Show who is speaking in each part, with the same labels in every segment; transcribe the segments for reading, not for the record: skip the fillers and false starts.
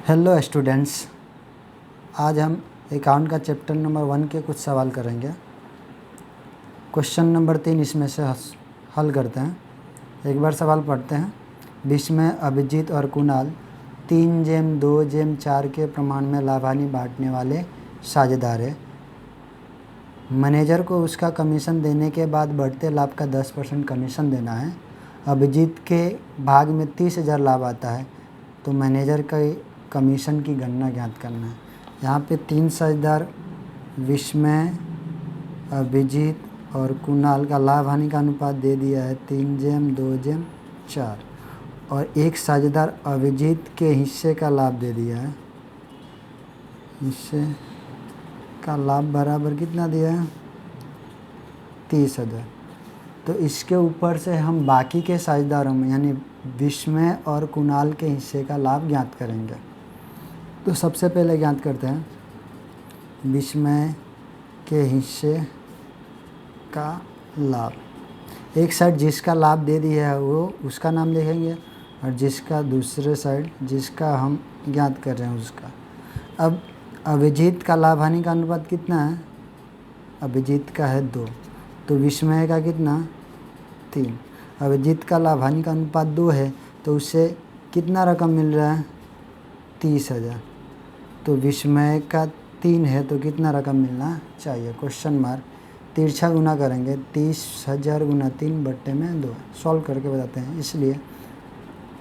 Speaker 1: Hello students, आज हम account का चैप्टर नंबर 1 के कुछ सवाल करेंगे। क्वेश्चन नंबर 3 इसमें से हल करते हैं। एक बार सवाल पढ़ते हैं। विश्व में अभिजीत और कुणाल 3/2/4 के प्रमाण में लाभानी बांटने वाले साझेदार हैं। मैनेजर को उसका कमीशन देने के बाद बढ़ते लाभ का 10% कमीशन देना है। अभिजीत के भाग में 30,000 लाभ आता है, तो मैनेजर का कमीशन की गणना ज्ञात करना है। यहाँ पे 3 साझेदार विस्मय, अभिजीत और कुणाल का लाभ हानि का अनुपात दे दिया है 3/2/4 और एक साझेदार अभिजीत के हिस्से का लाभ दे दिया है। हिस्से का लाभ बराबर कितना दिया है? 30,000। तो इसके ऊपर से हम बाकी के साझेदारों में यानी विस्मय और कुणाल के हिस्से का लाभ ज्ञात करेंगे। तो सबसे पहले ज्ञात करते हैं विस्मय के हिस्से का लाभ। एक साइड जिसका लाभ दे दिया है वो उसका नाम लिखेंगे और जिसका दूसरे साइड जिसका हम ज्ञात कर रहे हैं उसका। अब अभिजीत का लाभ हानि का अनुपात कितना है? अभिजीत का है 2, तो विस्मय का कितना? 3। अभिजीत का लाभ हानि का अनुपात 2 है, तो उससे कितना रकम मिल रहा है? 30,000। तो विस्मय का 3 है, तो कितना रकम मिलना चाहिए? Question mark. तिरछा गुना करेंगे। 30,000 गुना 3/2 सॉल्व करके बताते हैं। इसलिए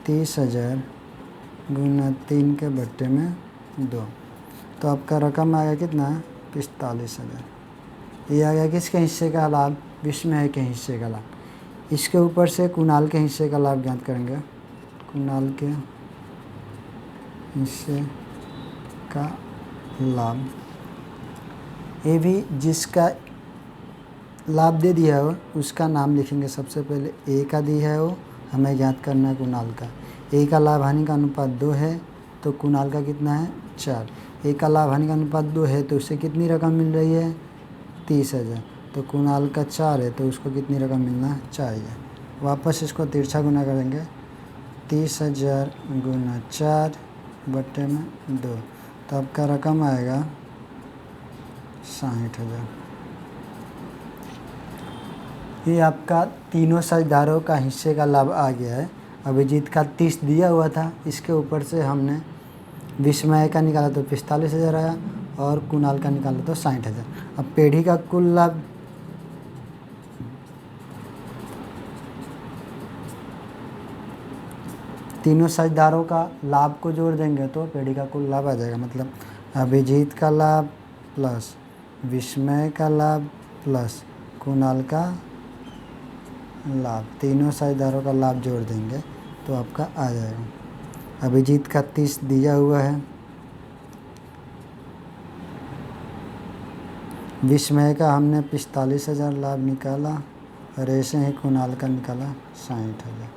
Speaker 1: 30,000 गुना 3/2, तो आपका रकम आएगा कितना? 45,000। ये आ गया किसके हिस्से का लाभ? विस्मय के हिस्से का लाभ। इसके ऊपर से कुणाल के हिस्से का लाभ ज्ञात करेंगे। कुणाल के हिस्से का लाभ, ये भी जिसका लाभ दे दिया हो उसका नाम लिखेंगे। सबसे पहले ए का दिया है वो हमें ज्ञात करना है कुणाल का। ए का लाभ हानि का अनुपात 2 है, तो कुणाल का कितना है? 4। ए का लाभ हानि का अनुपात 2 है, तो उससे कितनी रकम मिल रही है? 30,000। तो कुणाल का 4 है, तो उसको कितनी रकम मिलना चाहिए? वापस इसको तिरछा गुना करेंगे। 30,000 गुना 4/2, तो आपका रकम आएगा 60,000। ये आपका तीनों साझेदारों का हिस्से का लाभ आ गया है। अभिजीत का 30 दिया हुआ था, इसके ऊपर से हमने विस्मय का निकाला तो 45,000 आया और कुणाल का निकाला तो 60,000। अब पेढ़ी का कुल लाभ तीनों साझेदारों का लाभ को जोड़ देंगे तो पेढ़ी का कुल लाभ आ जाएगा। मतलब अभिजीत का लाभ प्लस विस्मय का लाभ प्लस कुणाल का लाभ, तीनों साझेदारों का लाभ जोड़ देंगे तो आपका आ जाएगा। अभिजीत का 30 दिया हुआ है, विस्मय का हमने 45,000 लाभ निकाला और ऐसे ही कुणाल का निकाला 60,000।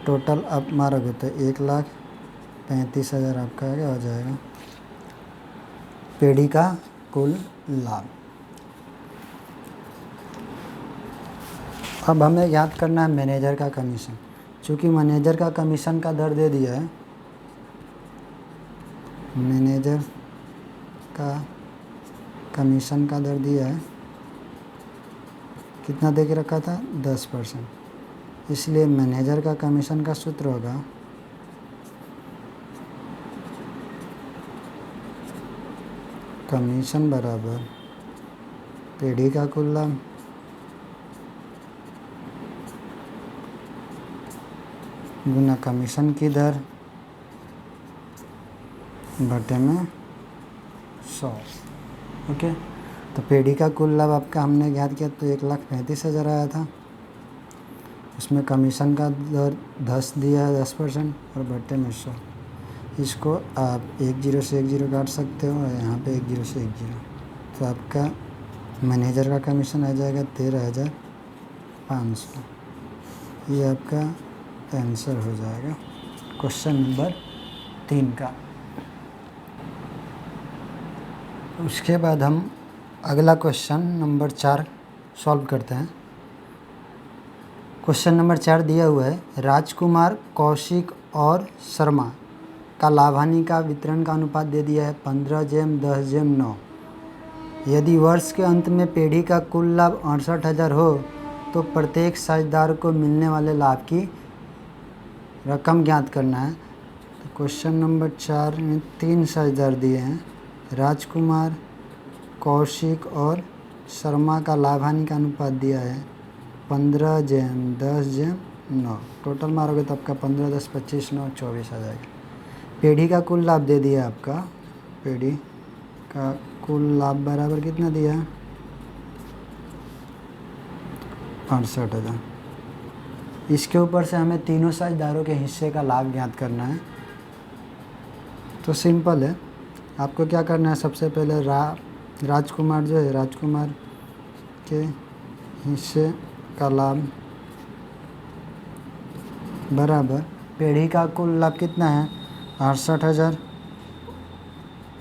Speaker 1: टोटल आप मारोगे तो 1,35,000 आपका आगे हो जाएगा पेढ़ी का कुल लाभ। अब हमें याद करना है मैनेजर का कमीशन। चूँकि मैनेजर का कमीशन का दर दे दिया है, मैनेजर का कमीशन का दर दिया है, कितना दे के रखा था? 10%। इसलिए मैनेजर का कमीशन का सूत्र होगा कमीशन बराबर पेढ़ी का कुल लाभ गुना कमीशन की दर बटे में 100। ओके, तो पेढ़ी का कुल लाभ आपका हमने ज्ञात किया तो 1,35,000 आया था। उसमें कमीशन का दर 10 दिया है, 10% और बटे में 100। इसको आप 1 0 से 1 0 काट सकते हो और यहाँ पे 1 0 से 1 0, तो आपका मैनेजर का कमीशन आ जाएगा 13,500। ये आपका आंसर हो जाएगा क्वेश्चन नंबर 3 का। उसके बाद हम अगला क्वेश्चन नंबर 4 सॉल्व करते हैं। क्वेश्चन नंबर 4 दिया हुआ है, राजकुमार, कौशिक और शर्मा का लाभ हानि का वितरण का अनुपात दे दिया है 15/10/9। यदि वर्ष के अंत में पेढ़ी का कुल लाभ 68,000 हो तो प्रत्येक साझेदार को मिलने वाले लाभ की रकम ज्ञात करना है। तो क्वेश्चन नंबर 4 में 3 साझेदार दिए हैं, राजकुमार, कौशिक और शर्मा का लाभ हानि का अनुपात दिया है 15/10/9। टोटल मारोगे तो आपका 15, 10, 25, 9, 24 आ जाएगा। पेढ़ी का कुल लाभ दे दिया आपका, पेढ़ी का कुल लाभ बराबर कितना दिया है 68,000। इसके ऊपर से हमें तीनों साझेदारों के हिस्से का लाभ ज्ञात करना है। तो सिंपल है, आपको क्या करना है, सबसे पहले राजकुमार जो है, राजकुमार के हिस्से का लाभ बराबर पेढ़ी का कुल लाभ कितना है 68,000।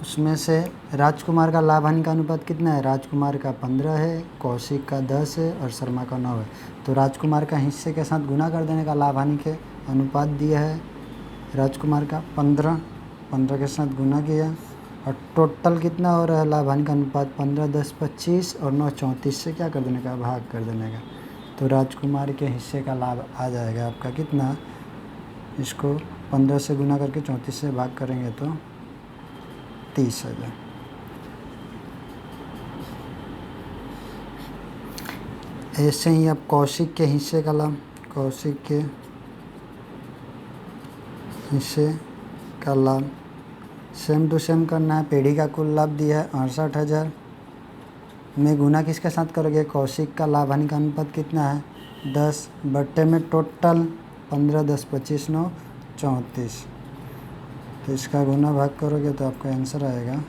Speaker 1: उसमें से राजकुमार का लाभ हानि का अनुपात कितना है, राजकुमार का 15 है, कौशिक का 10 है और शर्मा का 9 है। तो राजकुमार का हिस्से के साथ गुना कर देने का लाभ हानि के अनुपात दिया है राजकुमार का 15 के साथ गुना किया और टोटल कितना हो रहा है लाभ हानि का अनुपात 15, 10, 25 और 9, 34 से क्या कर देने का, भाग कर देने का। तो राजकुमार के हिस्से का लाभ आ जाएगा आपका कितना, इसको 15 से गुना करके 34 से भाग करेंगे तो 30,000। ऐसे ही अब कौशिक के हिस्से का लाभ, कौशिक के हिस्से का लाभ सेम टू सेम करना है। पेढ़ी का कुल लाभ दिया है 68,000 में गुना किसके साथ करोगे, कौशिक का लाभ हानि का अनुपात कितना है 10 बट्टे में टोटल 15, 10, 25, 9, 34। तो इसका गुना भाग करोगे तो आपका आंसर आएगा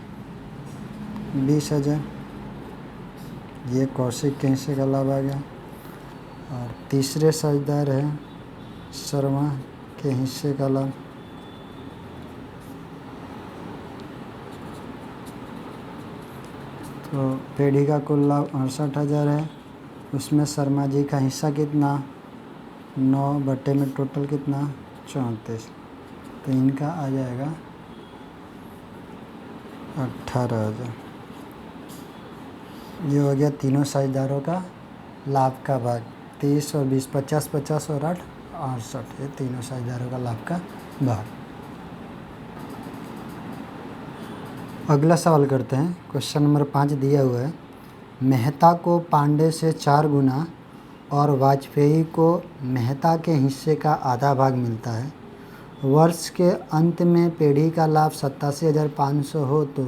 Speaker 1: 20,000। ये कौशिक के हिस्से का लाभ आ गया। और तीसरे साझेदार है शर्मा के हिस्से का लाभ, तो पेढ़ी का कुल लाभ 68,000 है, उसमें शर्मा जी का हिस्सा कितना 9 बट्टे में टोटल कितना 34। तो इनका आ जाएगा 18,000। ये हो गया तीनों साझेदारों का लाभ का भाग, 30 और 20, 50, 50 और 8, 68। ये तीनों साझेदारों का लाभ का भाग। अगला सवाल करते हैं, क्वेश्चन नंबर 5 दिया हुआ है, मेहता को पांडे से 4 गुना और वाजपेयी को मेहता के हिस्से का आधा भाग मिलता है। वर्ष के अंत में पेढ़ी का लाभ 87,500 हो तो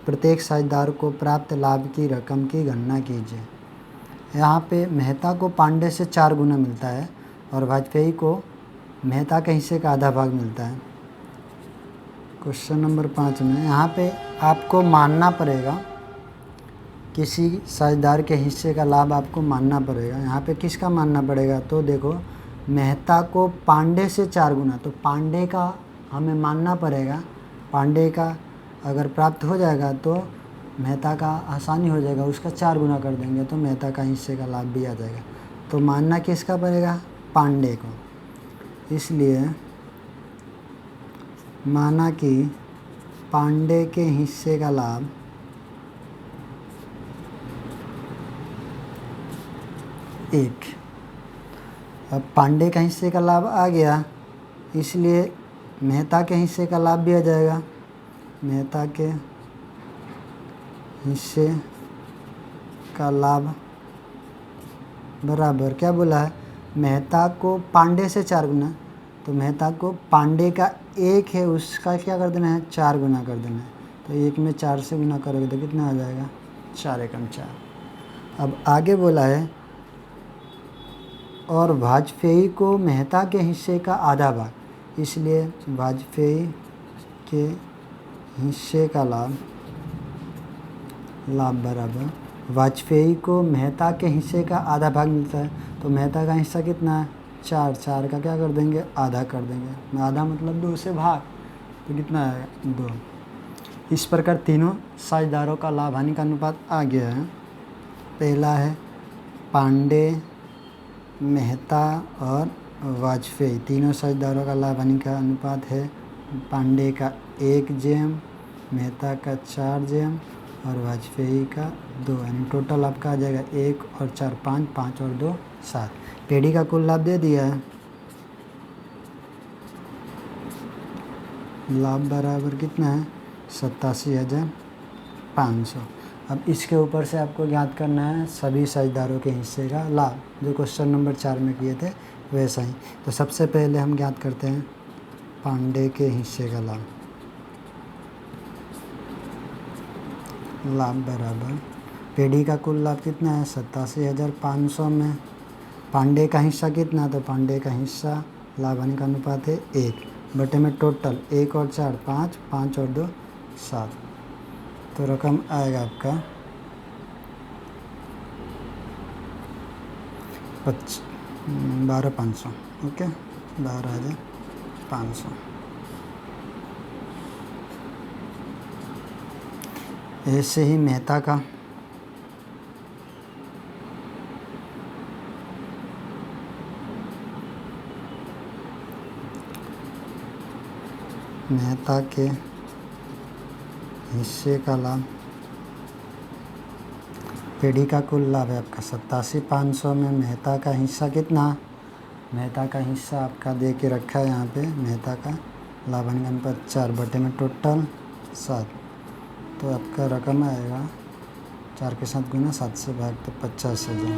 Speaker 1: प्रत्येक साझेदार को प्राप्त लाभ की रकम की गणना कीजिए। यहाँ पे मेहता को पांडे से 4 गुना मिलता है और वाजपेयी को मेहता के हिस्से का आधा भाग मिलता है। क्वेश्चन नंबर 5 में यहाँ पे आपको मानना पड़ेगा, किसी साझेदार के हिस्से का लाभ आपको मानना पड़ेगा। यहाँ पे किसका मानना पड़ेगा, तो देखो मेहता को पांडे से 4 गुना, तो पांडे का हमें मानना पड़ेगा। पांडे का अगर प्राप्त हो जाएगा तो मेहता का आसानी हो जाएगा, उसका 4 गुना कर देंगे तो मेहता का हिस्से का लाभ भी आ जाएगा। तो मानना किसका पड़ेगा, पांडे को। इसलिए माना कि पांडे के हिस्से का लाभ एक। अब पांडे का हिस्से का लाभ आ गया, इसलिए मेहता के हिस्से का लाभ भी आ जाएगा। मेहता के हिस्से का लाभ बराबर क्या बोला है, मेहता को पांडे से 4 गुना, तो मेहता को पांडे का 1 है उसका क्या कर देना है 4 गुना कर देना है। तो 1 में 4 से गुना करोगे तो कितना आ जाएगा 4 एकम 4। अब आगे बोला है और वाजपेयी को मेहता के हिस्से का आधा भाग, इसलिए वाजपेयी के हिस्से का लाभ बराबर वाजपेयी को मेहता के हिस्से का आधा भाग मिलता है। तो मेहता का हिस्सा कितना है 4, 4 का क्या कर देंगे आधा कर देंगे, आधा मतलब 2 से भाग, तो कितना आएगा 2। इस प्रकार तीनों साझेदारों का लाभ हानि का अनुपात आ गया है। पहला है पांडे, मेहता और वाजपेयी, तीनों साझेदारों का लाभ हानि का अनुपात है पांडे का 1 जेम, मेहता का 4 जेम और वाजपेयी का 2, यानी टोटल आपका आ जाएगा 1 और 4 5, 5 और 2 7। पेढ़ी का कुल लाभ दे दिया है। लाभ बराबर कितना है 87,500। अब इसके ऊपर से आपको ज्ञात करना है सभी साझेदारों के हिस्से का लाभ, जो क्वेश्चन नंबर 4 में किए थे वैसा ही। तो सबसे पहले हम ज्ञात करते हैं पांडे के हिस्से का लाभ। लाभ बराबर पेढ़ी का कुल लाभ कितना है 87,500 में पांडे का हिस्सा कितना, तो पांडे का हिस्सा लाभ हानि का अनुपात है 1 बटे में टोटल 1 और 4 5, 5 और 2 7। तो रकम आएगा आपका 12,500। ओके, 12,500। ऐसे ही मेहता का के हिस्से का लाभ। पेढ़ी का कुल लाभ है आपका 87,500 में मेहता का हिस्सा कितना, मेहता का हिस्सा आपका दे के रखा है यहाँ पे। मेहता का लाभ हानि का अनुपात 4 बटे में टोटल 7। तो आपका रकम आएगा 4 के साथ गुना 7 से भाग तो 50,000।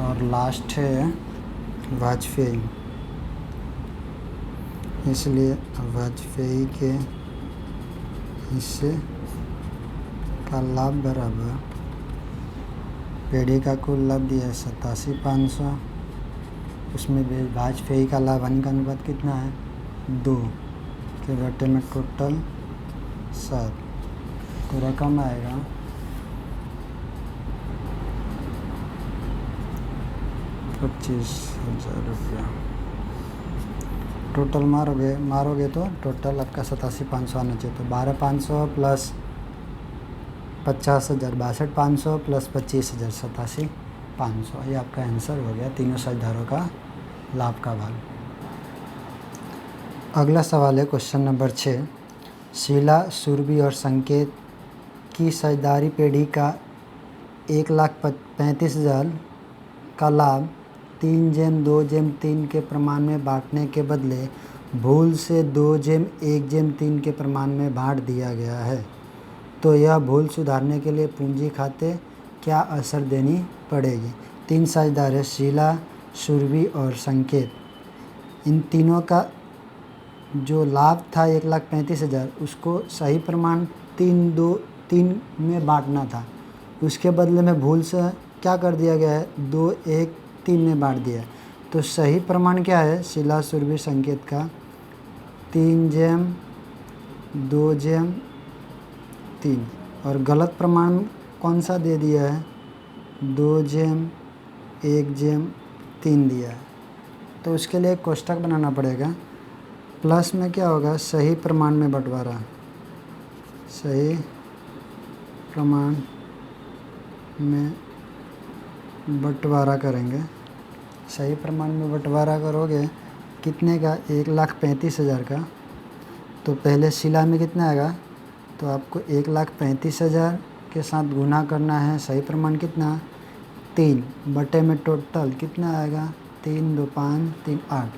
Speaker 1: और लास्ट है वाजपेयी, इसलिए वाजपेयी के हिस्से का लाभ बराबर पेढ़ी का कुल लाभ दिया है 87,500, उसमें वाजपेयी का लाभ हानि का अनुपात कितना है 2 के बटे में टोटल 7। तो रकम आएगा 25,000 रुपया। टोटल मारोगे तो टोटल आपका 87,500 आना चाहिए। तो 12,500 प्लस 50,000 62,500 प्लस 25,000 87,500। ये आपका आंसर हो गया तीनों साझेदारों का लाभ का भाग। अगला सवाल है क्वेश्चन नंबर 6। शीला, सुरभि और संकेत की साझेदारी पेढ़ी का 1,35,000 का लाभ 3/2/3 के प्रमाण में बांटने के बदले भूल से 2/1/3 के प्रमाण में बांट दिया गया है। तो यह भूल सुधारने के लिए पूंजी खाते क्या असर देनी पड़ेगी। 3 साझेदार है शीला, सुरभि और संकेत। इन तीनों का जो लाभ था 1,35,000 उसको सही प्रमाण 3/2/3 में बांटना था। उसके बदले में भूल से क्या कर दिया गया है 2/1/3 में बांट दिया है। तो सही प्रमाण क्या है शीला, सुरभि, संकेत का 3/2/3 और गलत प्रमाण कौन सा दे दिया है 2/1/3 दिया है। तो उसके लिए एक कोष्ठक बनाना पड़ेगा। प्लस में क्या होगा सही प्रमाण में बंटवारा, सही प्रमाण में बंटवारा करेंगे। सही प्रमाण में बंटवारा करोगे कितने का 1,35,000 का। तो पहले शीला में कितना आएगा तो आपको 1,35,000 के साथ गुना करना है। सही प्रमाण कितना 3 बटे में टोटल कितना आएगा 3 2 5 3 8।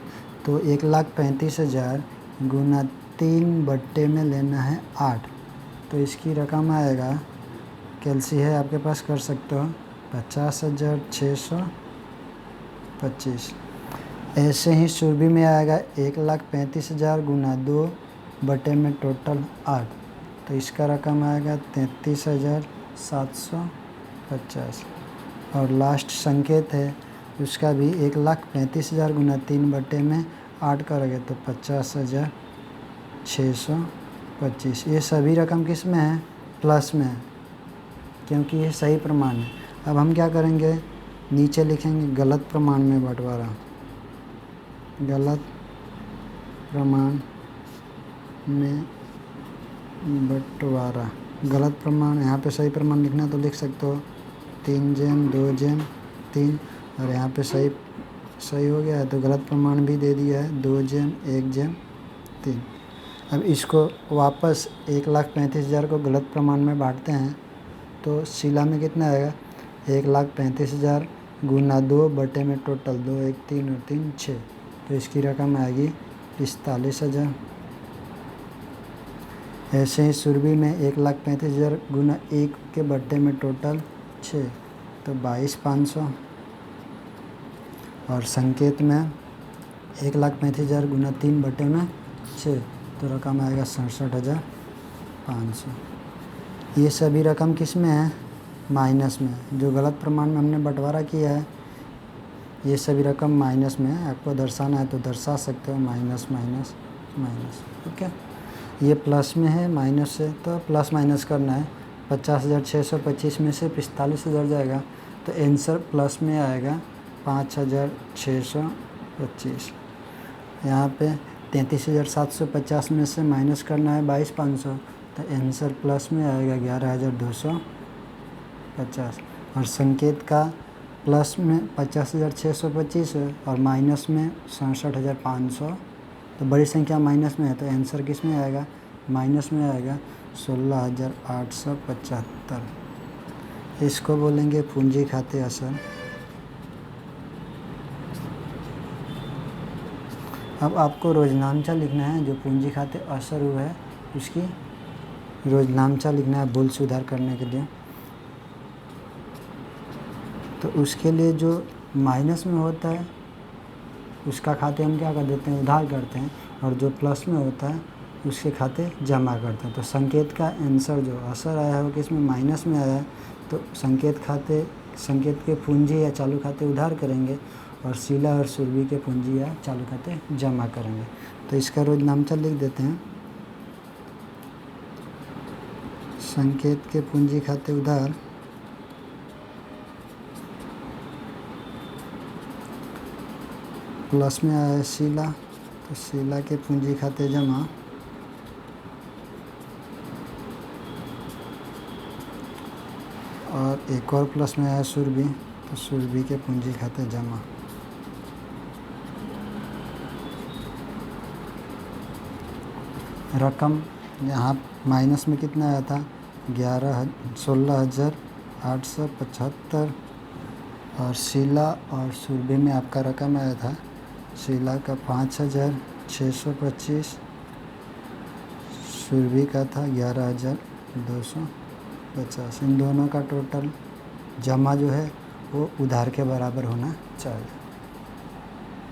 Speaker 1: तो 1,35,000 गुना 3 बट्टे में लेना है 8। तो इसकी रकम आएगा, कैलसी है आपके पास कर सकते हो 50,625। ऐसे ही सुरभि में आएगा 1,35,000 गुना 2 बटे में टोटल 8। तो इसका रकम आएगा 33,750। और लास्ट संकेत है उसका भी 1,35,000 गुना 3 बटे में 8 करोगे तो 50,625। ये सभी रकम किस में है प्लस में है क्योंकि ये सही प्रमाण है। अब हम क्या करेंगे नीचे लिखेंगे गलत प्रमाण में बंटवारा। गलत प्रमाण में बंटवारा, गलत प्रमाण यहाँ पे सही प्रमाण लिखना तो लिख सकते हो 3/2/3 और यहाँ पे सही सही हो गया है। तो गलत प्रमाण भी दे दिया है, 2/1/3। अब इसको वापस 1,35,000 को गलत प्रमाण में बांटते हैं तो शीला में कितना आएगा, 1,35,000 गुना 2 बटे में टोटल 2 1 3 और 3 6, तो इसकी रकम आएगी 45,000। ऐसे ही सुरभि में 1,35,000 गुना 1 के बट्टे में टोटल 6, तो 22,500। और संकेत में 1,35,000 गुना 3 बटे में 6, तो रकम आएगा 67,500। ये सभी रकम किस में है, माइनस में। जो गलत प्रमाण में हमने बंटवारा किया है ये सभी रकम माइनस में है। आपको दर्शाना है तो दर्शा सकते हो, माइनस माइनस माइनस। ओके, ये प्लस में है, माइनस से तो प्लस माइनस करना है। 50,625 में से 45,000 जाएगा तो आंसर प्लस में आएगा 5,625। यहाँ पे 33,750 में से माइनस करना है 22,500, तो आंसर प्लस में आएगा 11,250। और संकेत का प्लस में 50,625 है और माइनस में 67,500, तो बड़ी संख्या माइनस में है तो आंसर किस में आएगा, माइनस में आएगा 16,875। इसको बोलेंगे पूंजी खाते असर। अब आपको रोजनामचा लिखना है, जो पूंजी खाते असर हुआ है उसकी रोजनामचा लिखना है भूल सुधार करने के लिए। तो उसके लिए जो माइनस में होता है उसका खाते हम क्या कर देते हैं, उधार करते हैं, और जो प्लस में होता है उसके खाते जमा करते हैं। तो संकेत का आंसर जो असर आया है वो किस में, माइनस में आया है, तो संकेत के पूंजी या चालू खाते उधार करेंगे और शीला और सुरभि के पूंजी या चालू खाते जमा करेंगे। तो इसका रोजनामचा लिख देते हैं, संकेत के पूंजी खाते उधार प्लस में आया शीला, तो शीला के पूंजी खाते जमा, और एक और प्लस में आया सुरभि, तो सुरभि के पूंजी खाते जमा। रकम यहाँ माइनस में कितना आया था, 16,875। और शीला और सुरभि में आपका रकम आया था, शीला का 5,625, सुरभि का था 11,250। इन दोनों का टोटल जमा जो है वो उधार के बराबर होना चाहिए।